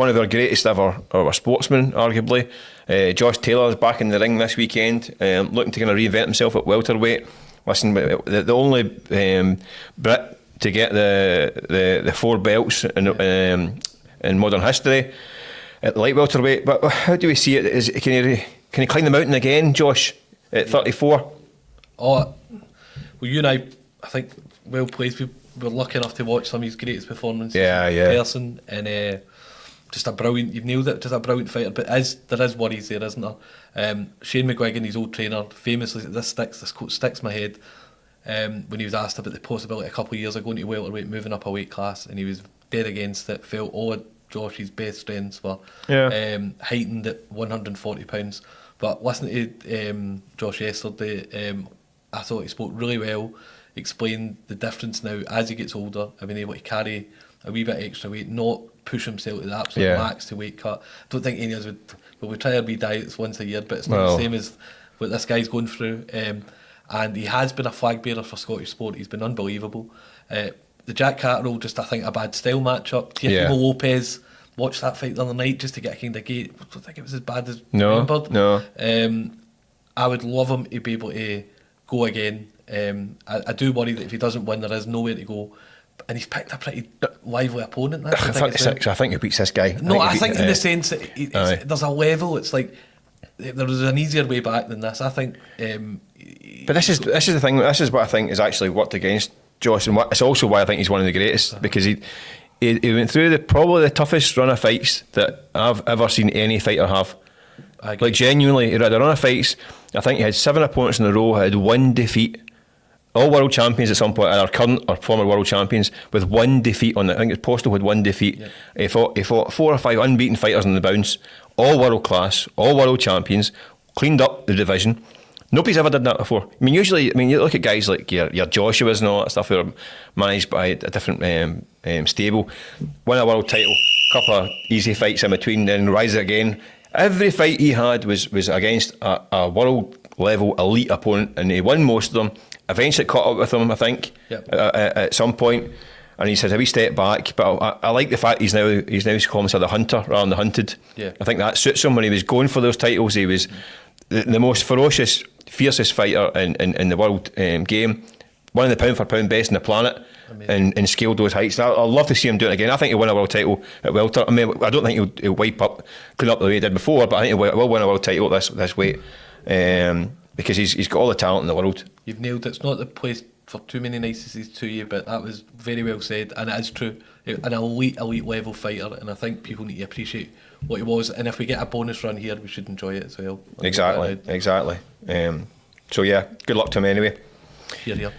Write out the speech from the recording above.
one of our greatest ever sportsmen, arguably. Josh Taylor's back in the ring this weekend, looking to kind of reinvent himself at welterweight. Listen, the only Brit to get the 4 belts in modern history at the light welterweight. But how do we see it? Can he climb the mountain again, Josh, at 34? Oh, well, you and I think, well played. We were lucky enough to watch some of his greatest performances in person, and just a brilliant. You've nailed it. Just a brilliant fighter. But there is worries there, isn't there? Shane McGuigan, his old trainer, famously, this quote sticks in my head. When he was asked about the possibility a couple of years ago into welterweight, moving up a weight class, and he was dead against it. Felt all Josh's best strengths were heightened at 140 pounds. But listening to Josh yesterday, I thought he spoke really well. Explained the difference now as he gets older, of being able to carry a wee bit extra weight, not push himself to the absolute max to weight cut. I don't think any of us would. Well, we try our wee diets once a year, but it's not the same as what this guy's going through. And he has been a flag bearer for Scottish sport. He's been unbelievable. The Jack Catterall, just I think a bad style matchup. Teofimo Lopez, watched that fight the other night just to get a kind of gate. I don't think it was as bad as remembered. No. I would love him to be able to go again. I do worry that if he doesn't win, there is nowhere to go. And he's picked a pretty lively opponent. I think he beats this guy. I think in the sense that there's a level. It's like there was an easier way back than this. I think. But this is the thing. This is what I think has actually worked against Josh, and it's also why I think he's one of the greatest, because he went through probably the toughest run of fights that I've ever seen any fighter have. Like genuinely, he had a run of fights. I think he had 7 opponents in a row. Had 1 defeat. All world champions at some point, either current or former world champions, with 1 defeat on it. I think it's Postal had 1 defeat. Yeah. He fought 4 or 5 unbeaten fighters in the bounce, all world class, all world champions, cleaned up the division. Nobody's ever done that before. I mean, usually, you look at guys like your Joshuas and all that stuff who are managed by a different stable, win a world title, couple of easy fights in between, then rise again. Every fight he had was against a world level elite opponent, and he won most of them. Eventually caught up with him, I think, at some point, and he said, "Have we stepped back?" But I like the fact he's now calling himself the hunter rather than the hunted. Yeah. I think that suits him. When he was going for those titles, he was the most ferocious, fiercest fighter in the world game. One of the pound for pound best on the planet, and scaled those heights. I'd love to see him do it again. I think he'll win a world title at welter. I mean, I don't think he'll clean up the way he did before, but I think he will win a world title at this weight. Because he's got all the talent in the world. You've nailed it. It's not the place for too many niceties to you, but that was very well said, and it is true. An elite level fighter, and I think people need to appreciate what he was. And if we get a bonus run here, we should enjoy it as well. Exactly. So yeah, good luck to him anyway. Here.